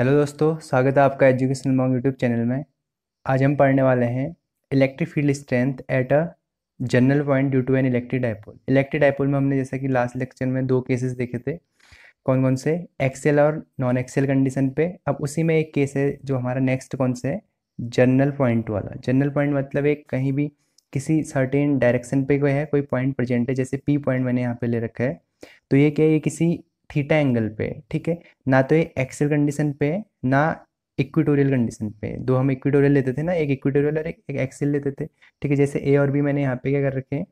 Hello दोस्तों, स्वागत है आपका एजुकेशन मॉन्क यूट्यूब चैनल में। आज हम पढ़ने वाले हैं electric field strength at a general point due to an electric dipole. Electric dipole में हमने जैसा कि लास्ट लेक्चर में दो केसेस देखे थे, कौन कौन से, एक्सेल और नॉन एक्सेल कंडीशन पे। अब उसी में एक केस है जो हमारा नेक्स्ट कौन से है, जनरल पॉइंट वाला। जनरल पॉइंट मतलब एक कहीं भी किसी सर्टेन डायरेक्शन पे कोई है, कोई पॉइंट प्रेजेंट है, जैसे पी पॉइंट मैंने यहाँ पे ले रखा है। तो ये क्या है, ये किसी थीटा एंगल पे है, ठीक है। ना तो ये एक्सेल कंडीशन पे है, ना इक्वेटोरियल कंडीशन पे है। दो हम इक्वेटोरियल लेते थे ना, एक इक्वेटोरियल और एक एक्सेल लेते थे, ठीक है। जैसे ए और बी मैंने यहाँ पे क्या कर रखे हैं,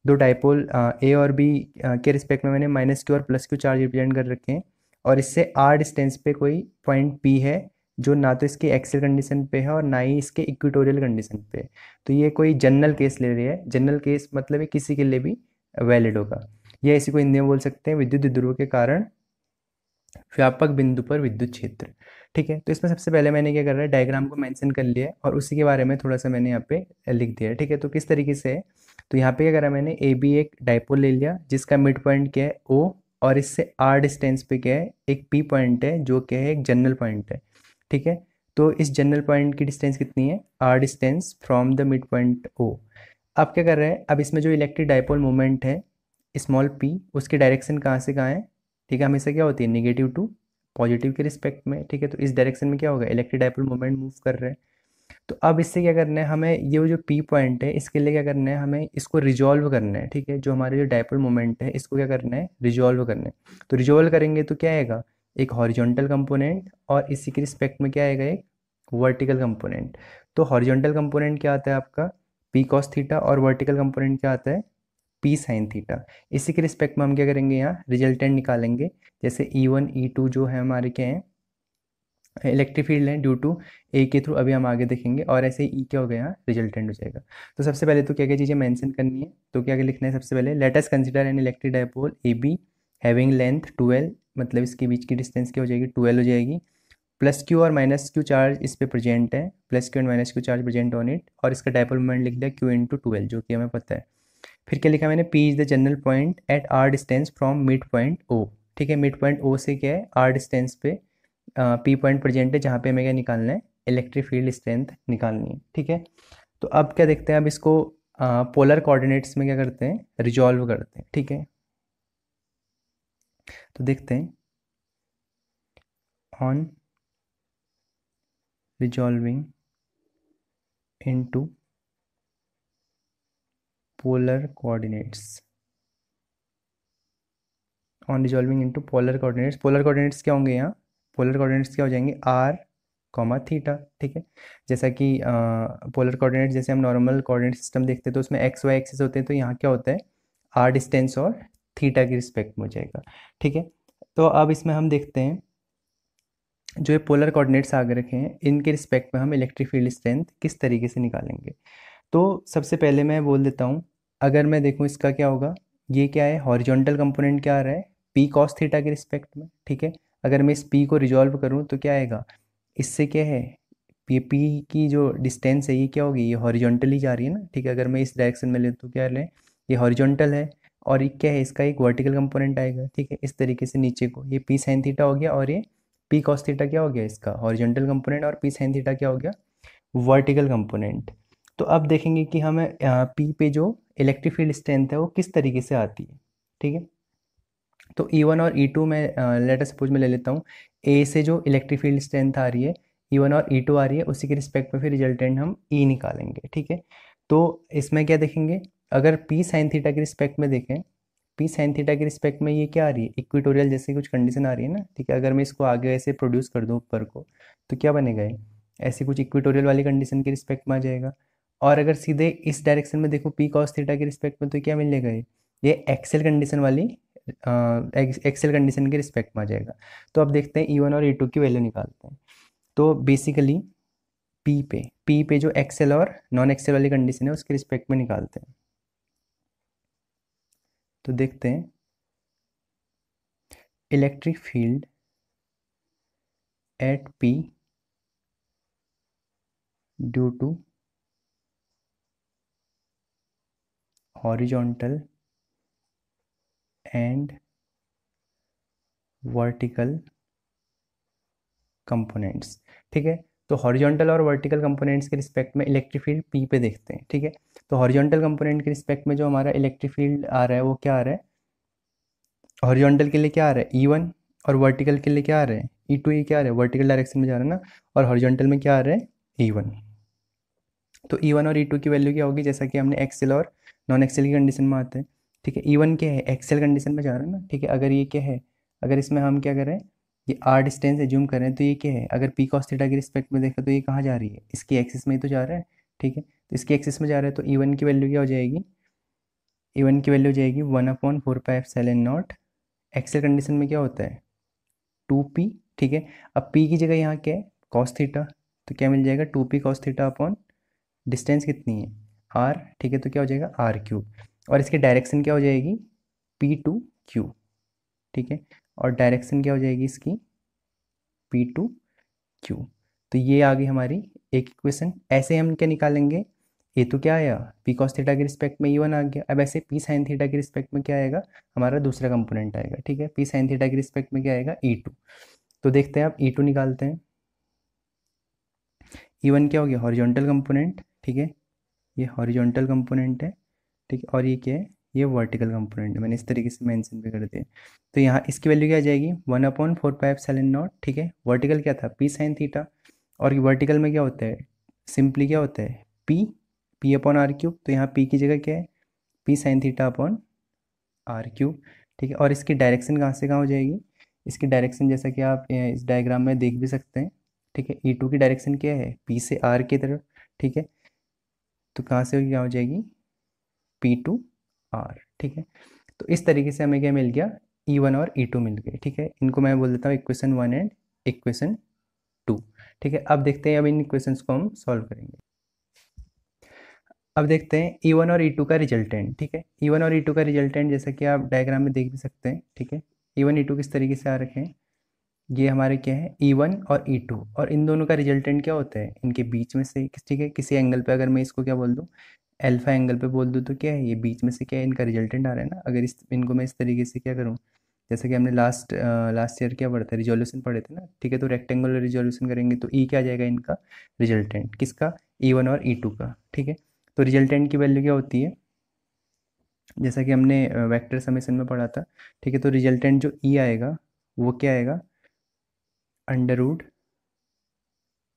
दो डाइपोल ए और बी के रिस्पेक्ट में मैंने माइनस क्यू और प्लस क्यू चार्ज रिप्रेजेंट कर रखे हैं। और इससे आर डिस्टेंस पे कोई पॉइंट पी है जो ना तो इसके एक्सेल कंडीशन पे है और ना ही इसके इक्वेटोरियल कंडीशन पे है। तो ये कोई जनरल केस ले रही है। जनरल केस मतलब ये किसी के लिए भी वैलिड होगा। या इसी को हिंदी में बोल सकते हैं विद्युत द्विध्रुव के कारण व्यापक बिंदु पर विद्युत क्षेत्र, ठीक है। तो इसमें सबसे पहले मैंने क्या कर रहा है, डायग्राम को मेंशन कर लिया है और उसी के बारे में थोड़ा सा मैंने यहाँ पे लिख दिया है, ठीक है। तो किस तरीके से है, तो यहाँ पे क्या करा मैंने, ए बी एक डाइपोल ले लिया जिसका मिड पॉइंट क्या है ओ, और इससे आर डिस्टेंस पे क्या है, एक पी पॉइंट है जो क्या है, एक जनरल पॉइंट है, ठीक है। तो इस जनरल पॉइंट की डिस्टेंस कितनी है, R distance from the mid point O. अब क्या कर रहे हैं, अब इसमें जो इलेक्ट्रिक डाइपोल मोमेंट है स्मॉल पी, उसकी डायरेक्शन कहाँ से कहाँ है, ठीक है। हमेशा क्या होती है, निगेटिव टू पॉजिटिव के रिस्पेक्ट में, ठीक है। तो इस डायरेक्शन में क्या होगा, इलेक्ट्रिक डाइपोल मोमेंट मूव कर रहे हैं। तो अब इससे क्या करना है हमें, ये जो पी पॉइंट है इसके लिए क्या करना है, हमें इसको रिजॉल्व करना है, ठीक है। जो हमारे जो डाइपोल मोमेंट है इसको क्या करना है, रिजॉल्व करना है। तो रिजॉल्व करेंगे तो क्या आएगा, एक हॉरिजॉन्टल कंपोनेंट, और इसी के रिस्पेक्ट में क्या आएगा, एक वर्टिकल कंपोनेंट। तो हॉरिजॉन्टल कंपोनेंट क्या आता है आपका, पी कॉस थीटा, और वर्टिकल कंपोनेंट क्या आता है, पी साइन थीटा। इसी के रिस्पेक्ट में हम क्या करेंगे, यहाँ रिजल्टेंट निकालेंगे। जैसे ई वन ई टू जो है हमारे क्या है, इलेक्ट्रिक फील्ड है ड्यू टू ए के थ्रू, अभी हम आगे देखेंगे। और ऐसे ही ई क्या हो गया, यहाँ रिजल्टेंट हो जाएगा। तो सबसे पहले तो क्या क्या चीज़ें मेंशन करनी है, तो क्या क्या लिखना है, सबसे पहले let us consider N electric dipole A be having length 12, मतलब इसके बीच की डिस्टेंस क्या हो जाएगी, 12 हो जाएगी। प्लस क्यू और माइनस क्यू चार्ज इस पे प्रेजेंट है, plus Q and minus Q charge present on it, और इसका डाइपोल मोमेंट लिख दिया क्यू इंटू 12, जो कि हमें पता है। फिर क्या लिखा मैंने, P is the general point at R distance from mid point O, ठीक है। मिड पॉइंट ओ से क्या है, आर डिस्टेंस पे पी पॉइंट प्रेजेंट है जहाँ पे हमें क्या निकालना है, इलेक्ट्रिक फील्ड स्ट्रेंथ निकालनी है, ठीक है। तो अब क्या देखते हैं, अब इसको पोलर कोऑर्डिनेट्स में क्या करते हैं, रिजॉल्व करते हैं, ठीक है। तो देखते हैं, on resolving into polar coordinates, on resolving into polar coordinates. Polar coordinates क्या होंगे यहाँ, पोलर कोऑर्डिनेट्स क्या हो जाएंगे, आर कॉमा थीटा, ठीक है। जैसा कि पोलर कोऑर्डिनेट्स जैसे हम नॉर्मल कोऑर्डिनेट सिस्टम देखते हैं तो उसमें एक्स वाई एक्सिस होते हैं, तो यहाँ क्या होता है, आर डिस्टेंस और थीटा के रिस्पेक्ट में हो जाएगा, ठीक है। तो अब इसमें हम देखते हैं, जो ये पोलर कोऑर्डिनेट्स आगे रखे हैं इनके रिस्पेक्ट में हम इलेक्ट्रिक फील्ड स्ट्रेंथ किस तरीके से निकालेंगे। तो सबसे पहले मैं बोल देता हूँ, अगर मैं देखूँ इसका क्या होगा, ये क्या है, हॉरिजॉन्टल कंपोनेंट क्या आ रहा है, पी कॉस थीटा के रिस्पेक्ट में, ठीक है। अगर मैं इस पी को रिजॉल्व करूँ तो क्या आएगा, इससे क्या है, पी की जो डिस्टेंस है ये क्या होगी, ये हॉरिजॉन्टली जा रही है ना, ठीक है। अगर मैं इस डायरेक्शन में ले तो क्या लें, ये हॉरिजॉन्टल है, और ये क्या है, इसका एक वर्टिकल कंपोनेंट आएगा, ठीक है। इस तरीके से नीचे को ये पी साइन थीटा हो गया, और ये पी कॉस थीटा क्या हो गया, इसका हॉरिजॉन्टल कंपोनेंट, और पी साइन थीटा क्या हो गया, वर्टिकल कंपोनेंट। तो अब देखेंगे कि हमें पी पे जो इलेक्ट्रिक फील्ड स्ट्रेंथ है वो किस तरीके से आती है, ठीक है। तो ई वन और ई टू में लेटर सपोज मैं ले लेता हूँ, ए से जो इलेक्ट्रिक फील्ड स्ट्रेंथ आ रही है ई वन और ई टू आ रही है, उसी के रिस्पेक्ट में फिर रिजल्टेंट हम ई निकालेंगे, ठीक है। तो इसमें क्या देखेंगे, अगर पी साइन थीटा के रिस्पेक्ट में देखें, पी साइन थीटा के रिस्पेक्ट में ये क्या आ रही है, इक्वेटोरियल जैसी कुछ कंडीशन आ रही है ना, ठीक है। अगर मैं इसको आगे ऐसे प्रोड्यूस कर दूँ ऊपर को, तो क्या बनेगा ये, ऐसी कुछ इक्वेटोरियल वाली कंडीशन के रिस्पेक्ट में आ जाएगा। और अगर सीधे इस डायरेक्शन में देखो पी कॉस थीटा के रिस्पेक्ट में, तो क्या मिलेगा ये एक्सेल कंडीशन वाली, एक्सेल कंडीशन के रिस्पेक्ट में आ जाएगा। तो अब देखते हैं ई वन और ई टू की वैल्यू निकालते हैं। तो बेसिकली पी पे जो एक्सेल और नॉन एक्सेल वाली कंडीशन है उसके रिस्पेक्ट में निकालते हैं। तो देखते हैं, electric field at P due to horizontal and vertical components. ठीक है, तो हॉरिजॉन्टल और वर्टिकल कंपोनेंट्स के रिस्पेक्ट में इलेक्ट्रिक फील्ड पी पे देखते हैं। ठीक है, तो हॉरिजॉन्टल कंपोनेंट के रिस्पेक्ट में जो हमारा इलेक्ट्रिक फील्ड आ रहा है वो क्या आ रहा है, हॉरिजॉन्टल के लिए क्या आ रहा है E1, और वर्टिकल के लिए क्या आ रहा है E2। ये क्या आ रहा है, वर्टिकल डायरेक्शन में जा रहा है ना, और हॉरिजॉन्टल में क्या आ रहा है E1। तो E1 और E2 की वैल्यू क्या होगी, जैसा कि हमने एक्सेल और नॉन एक्सेल की कंडीशन में आते हैं। ठीक है, E1 क्या है, एक्सेल कंडीशन में जा रहा है ना। ठीक है, अगर ये क्या है, अगर इसमें हम क्या करें, ये R डिस्टेंस एज्यूम करें तो ये क्या है, अगर पी कॉस थीटा के रिस्पेक्ट में देखें तो ये कहाँ जा रही है, इसकी एक्सिस में ही तो जा रहा है। ठीक है, तो इसकी एक्सिस में जा रहा है तो E1 की वैल्यू क्या हो जाएगी, E1 की वैल्यू हो जाएगी 1/4πε0। एक्सेल कंडीशन में क्या होता है 2p। ठीक है, अब p की जगह यहाँ क्या है कॉस थीटा, तो क्या मिल जाएगा 2p cos theta upon distance कितनी है r। ठीक है, तो क्या हो जाएगा r3, और इसकी डायरेक्शन क्या हो जाएगी p2q। ठीक है, और डायरेक्शन क्या हो जाएगी इसकी p2q। तो ये आ गई हमारी एक इक्वेशन। ऐसे हम क्या निकालेंगे, ये तो क्या आया पी कॉस थीटा के रिस्पेक्ट में E1 आ गया। अब ऐसे पी साइन थीटा के रिस्पेक्ट में क्या आएगा, हमारा दूसरा कंपोनेंट आएगा। ठीक है, पी साइन थीटा के रिस्पेक्ट में क्या आएगा E2। तो देखते हैं, अब E2 निकालते हैं। E1 क्या हो गया, हॉरिजॉन्टल कंपोनेंट। ठीक है, ये हॉरिजॉन्टल कंपोनेंट है। ठीक है, और ये क्या है, ये वर्टिकल कंपोनेंट है, मैंने इस तरीके से मेंशन भी कर दिया। तो यहाँ इसकी वैल्यू क्या आ जाएगी 1/4πε0। ठीक है, वर्टिकल क्या था पी साइन थीटा, और वर्टिकल में क्या होता है सिंपली क्या होता है पी अपॉन R3। तो यहाँ पी की जगह क्या है P sign theta upon R3। ठीक है, और इसकी डायरेक्शन कहाँ से कहाँ हो जाएगी, इसकी डायरेक्शन जैसा कि आप इस डायग्राम में देख भी सकते हैं। ठीक है, E2 की डायरेक्शन क्या है पी से R की तरफ। ठीक है, तो कहाँ से क्या हो जाएगी P2R। ठीक है, तो इस तरीके से हमें क्या मिल गया E1 और E2 मिल गए। ठीक है, इनको मैं बोल देता हूँ इक्वेशन 1 एंड इक्वेशन 2। ठीक है, अब देखते हैं, अब इन इक्वेशंस को हम सॉल्व करेंगे। अब देखते हैं E1 और E2 का रिजल्टेंट। ठीक है, E1 और E2 का रिजल्टेंट जैसा कि आप डायग्राम में देख भी सकते हैं। ठीक है, E1 E2 किस तरीके से आ रखे हैं, ये हमारे क्या है E1 और E2, और इन दोनों का रिजल्टेंट क्या होता है इनके बीच में से। ठीक है, किसी एंगल पे अगर मैं इसको क्या बोल दूँ अल्फा एंगल पे बोल दूँ तो क्या है ये बीच में से क्या है इनका रिजल्टेंट आ रहा है ना। अगर इस इनको मैं इस तरीके से क्या करूँ, जैसे कि हमने लास्ट ईयर क्या पढ़ा था रिजोल्यूशन पढ़े थे ना। ठीक है, तो रेक्टेंगुलर रिजोल्यूशन करेंगे तो ई क्या आ जाएगा इनका रिजल्टेंट, किसका E1 और E2 का। ठीक है, तो रिजल्टेंट की वैल्यू क्या होती है, जैसा कि हमने वेक्टर समेशन में पढ़ा था। ठीक है, तो रिजल्टेंट जो ई आएगा वो क्या आएगा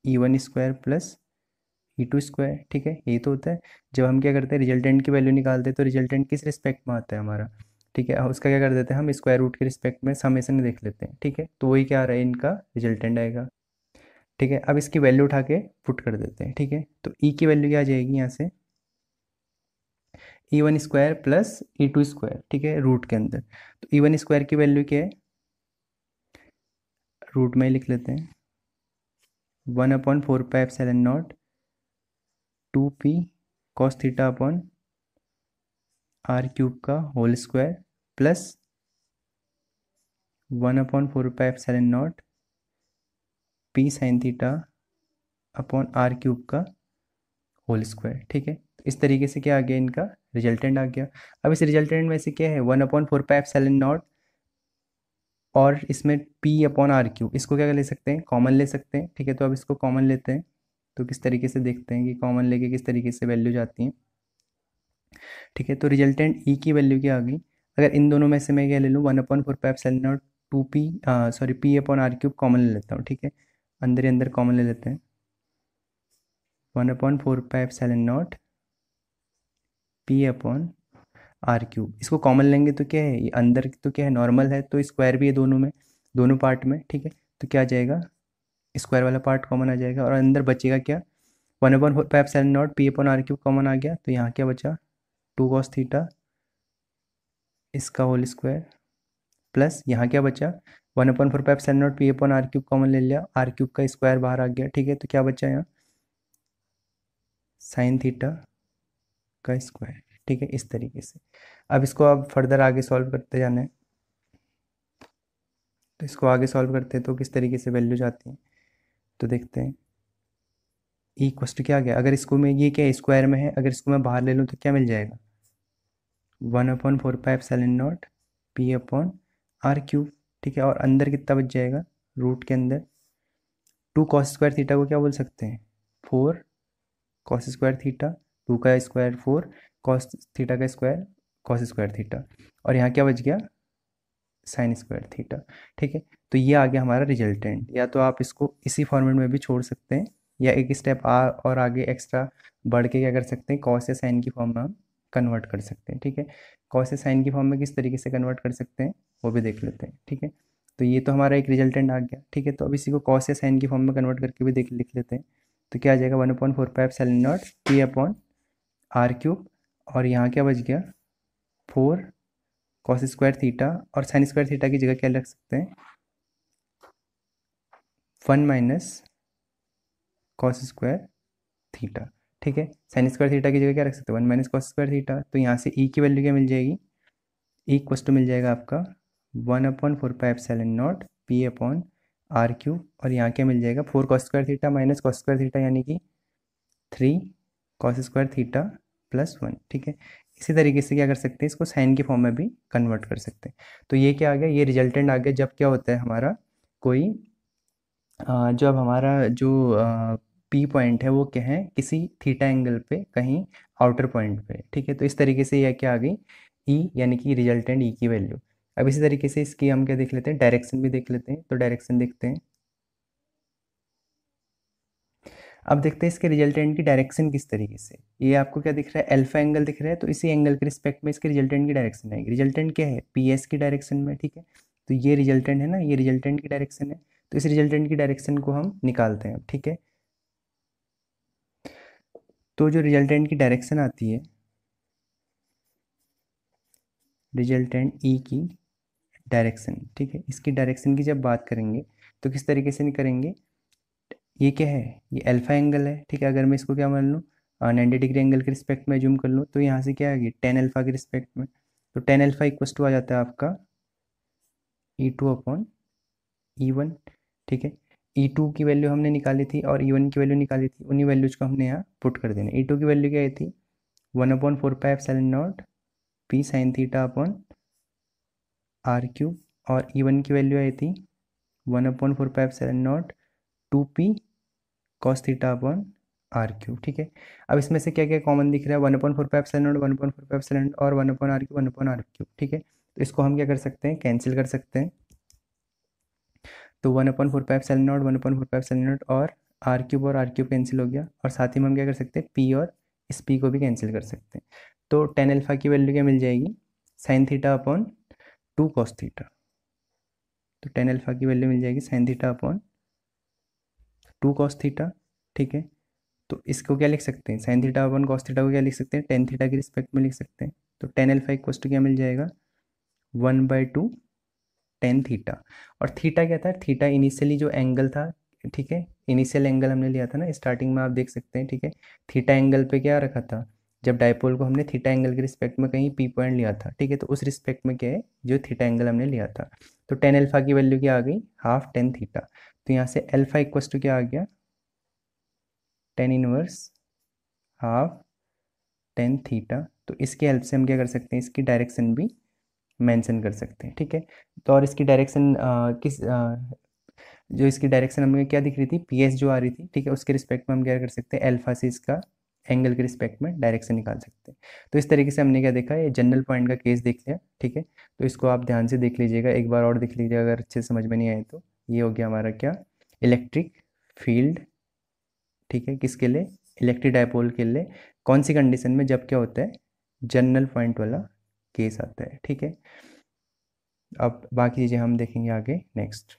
√E1² प्लस E2²। ठीक है, यही तो होता है जब हम क्या करते हैं रिजल्टेंट की वैल्यू निकालते हैं तो रिजल्टेंट किस रिस्पेक्ट में आता है हमारा। ठीक है, उसका क्या कर देते हैं हम स्क्वायर रूट के रिस्पेक्ट में समेशन देख लेते हैं। ठीक है, तो वही क्या आ रहा है इनका रिजल्टेंट आएगा। ठीक है, अब इसकी वैल्यू उठा के पुट कर देते हैं। ठीक है, तो ई की वैल्यू क्या आ जाएगी यहाँ से E1² प्लस E2²। ठीक है, रूट के अंदर तो E1² की वैल्यू क्या है रूट में ही लिख लेते हैं 1/4πε0 2p cos theta upon R³ का whole square plus 1/4πε0 p sine theta upon R³ का होल स्क्वायर। ठीक है, तो इस तरीके से क्या आ गया इनका रिजल्टेंट आ गया। अब इस रिजल्टेंट में से क्या है 1/4πε0, और इसमें p/R³ इसको क्या ले सकते हैं कॉमन ले सकते हैं। ठीक है, तो अब इसको कॉमन लेते हैं तो किस तरीके से देखते हैं कि कॉमन लेके किस तरीके से वैल्यू जाती है। ठीक है, तो रिजल्टेंट ई की वैल्यू क्या आ गई, अगर इन दोनों में से मैं क्या ले लूँ 1/4πε0 2p सॉरी p/R³ कॉमन ले लेता हूँ। ठीक है, अंदर ही अंदर कॉमन ले लेते हैं 1/4πε0 p/R³। इसको कॉमन लेंगे तो क्या है ये अंदर तो क्या है नॉर्मल है तो स्क्वायर भी है दोनों में दोनों पार्ट में। ठीक है, तो क्या आ जाएगा स्क्वायर वाला पार्ट कॉमन आ जाएगा, और अंदर बचेगा क्या 1/4πε0 p/R³ कॉमन आ गया, तो यहाँ क्या बचा 2 cos थीटा इसका होल स्क्वायर प्लस यहाँ क्या बचा 1/4πε0 p/R³ कॉमन ले लिया, R³ का स्क्वायर बाहर आ गया। ठीक है, तो क्या बचा यहाँ साइन थीटा का स्क्वायर। ठीक है, इस तरीके से अब इसको आप फर्दर आगे सॉल्व करते जाना है। तो इसको आगे सॉल्व करते हैं तो किस तरीके से वैल्यू जाती है, तो देखते हैं ई इक्वस टू क्या आ गया, अगर इसको मैं ये क्या स्क्वायर में है अगर इसको मैं बाहर ले लूँ तो क्या मिल जाएगा 1/4πε0 p/R³। ठीक है, और अंदर कितना बच जाएगा रूट के अंदर टू कॉस स्क्वायर थीटा को क्या बोल सकते हैं, 4 कॉस स्क्वायर थीटा, 2 का स्क्वायर 4, कॉस थीटा का स्क्वायर कॉस स्क्वायर थीटा, और यहाँ क्या बच गया, साइन स्क्वायर थीटा। ठीक है, तो ये आ गया हमारा रिजल्टेंट। या तो आप इसको इसी फॉर्मेट में भी छोड़ सकते हैं, या एक स्टेप और आगे एक्स्ट्रा बढ़ के क्या कर सकते हैं, कॉस या साइन की फॉर्म में हम कन्वर्ट कर सकते हैं। ठीक है, कॉस या साइन की फॉर्म में किस तरीके से कन्वर्ट कर सकते हैं वो भी देख लेते हैं। ठीक है, तो ये तो हमारा एक रिजल्टेंट आ गया। ठीक है, तो अब इसी को कॉस या साइन की फॉर्म में कन्वर्ट करके भी लिख लेते हैं। तो क्या आ जाएगा, 1/4πε0 P/r³ और यहाँ क्या बच गया, 4 कॉस स्क्वायर थीटा, और साइन स्क्वायर थीटा की जगह क्या रख सकते हैं, 1 माइनस कॉस स्क्वायर थीटा। ठीक है, साइन स्क्वायर थीटा की जगह क्या रख सकते हैं, 1 माइनस कॉस स्क्वायर थीटा। तो यहाँ से ई की वैल्यू क्या मिल जाएगी, ई इक्वस टू मिल जाएगा आपका 1/4πε0 P/r³, और यहाँ क्या मिल जाएगा, 4 cos square theta minus cos square theta यानी कि 3 कॉस स्क्वायर थीटा प्लस 1। ठीक है, इसी तरीके से क्या कर सकते हैं, इसको साइन की फॉर्म में भी कन्वर्ट कर सकते हैं। तो ये क्या आ गया, ये रिजल्टेंट आ गया जब क्या होता है हमारा कोई जब हमारा जो पी पॉइंट है वो क्या है, किसी थीटा एंगल पे कहीं आउटर पॉइंट पे। ठीक है, तो इस तरीके से यह क्या आ गई, ई यानी कि रिजल्टेंट ई की वैल्यू। अब इसी तरीके से इसकी हम क्या देख लेते हैं, डायरेक्शन भी देख लेते हैं। तो डायरेक्शन देखते हैं, अब देखते हैं इसके रिजल्टेंट की डायरेक्शन किस तरीके से। ये आपको क्या दिख रहा है, अल्फा एंगल दिख रहा है, तो इसी एंगल के रिस्पेक्ट में इसके रिजल्टेंट की डायरेक्शन आएगी। रिजल्टेंट क्या है, पी एस की डायरेक्शन में। ठीक है, तो ये रिजल्टेंट है ना, ये रिजल्टेंट की डायरेक्शन है। तो इस रिजल्टेंट की डायरेक्शन को हम निकालते हैं। ठीक है, तो जो रिजल्टेंट की डायरेक्शन आती है, रिजल्टेंट ई की डायरेक्शन। ठीक है, इसकी डायरेक्शन की जब बात करेंगे तो किस तरीके से करेंगे, ये क्या है, ये अल्फा एंगल है। ठीक है, अगर मैं इसको क्या मान लूँ, 90 डिग्री एंगल के रिस्पेक्ट में जूम कर लूँ, तो यहाँ से क्या आ गई, टेन अल्फा के रिस्पेक्ट में। तो टेन अल्फा इक्वस टू आ जाता है आपका E2/E1। ठीक है, E2 की वैल्यू हमने निकाली थी और E1 की वैल्यू निकाली थी, उन्हीं वैल्यूज को हमने यहाँ पुट कर देना। E2 की वैल्यू क्या आई थी, 1/4πε0 P sine theta upon r³ और E1 की वैल्यू आई थी 1/4πε0 2P cos theta upon r³। ठीक है, अब इसमें से क्या क्या कॉमन दिख रहा है, 1/4πε0 1/4πε0 और 1/r³ 1/r³। ठीक है, तो इसको हम क्या कर सकते हैं, कैंसिल कर सकते हैं। तो 1/4πε0 1/4πε0 और r³ कैंसिल हो गया, और साथ ही में हम क्या कर सकते हैं, p और इस p को भी कैंसिल कर सकते हैं। तो टेन अल्फा की वैल्यू क्या मिल जाएगी, sign theta upon 2 cos theta. तो टेन अल्फा की वैल्यू मिल जाएगी sign theta upon 2 cos theta. ठीक है, तो इसको क्या लिख सकते हैं, sign theta upon cos theta को क्या लिख सकते हैं, टेन थीटा के रिस्पेक्ट में लिख सकते हैं। तो टेन अल्फा इक्वल टू क्या मिल जाएगा, 1/2 टेन थीटा। और थीटा क्या था, थीटा इनिशियली जो एंगल था। ठीक है, इनिशियल एंगल हमने लिया था ना स्टार्टिंग में, आप देख सकते हैं। ठीक है, थीटा एंगल पे क्या रखा था, जब डायपोल को हमने थीटा एंगल के रिस्पेक्ट में कहीं पी पॉइंट लिया था। ठीक है, तो उस रिस्पेक्ट में क्या है, जो थीटा एंगल हमने लिया था। तो टेन अल्फा की वैल्यू क्या आ गई, हाफ टेन थीटा। तो यहाँ से अल्फा इक्वल टू क्या आ गया, tan inverse half tan theta. तो इसकी हेल्प से हम क्या कर सकते हैं, इसकी डायरेक्शन भी मेंशन कर सकते हैं। ठीक है, तो और इसकी डायरेक्शन जो इसकी डायरेक्शन हमें क्या दिख रही थी, पी एस जो आ रही थी। ठीक है, उसके रिस्पेक्ट में हम क्या कर सकते हैं, अल्फा से इसका एंगल के रिस्पेक्ट में डायरेक्शन निकाल सकते हैं। तो इस तरीके से हमने क्या देखा, ये जनरल पॉइंट का केस देख लिया। ठीक है, तो इसको आप ध्यान से देख लीजिएगा, एक बार और देख लीजिएगा, अगर अच्छे से समझ में नहीं आए तो। ये हो गया हमारा क्या, इलेक्ट्रिक फील्ड। ठीक है, किसके लिए, इलेक्ट्रिक डायपोल के लिए, कौन सी कंडीशन में, जब क्या होता है, जनरल पॉइंट वाला केस आता है। ठीक है, अब बाकी चीज़ें हम देखेंगे आगे नेक्स्ट।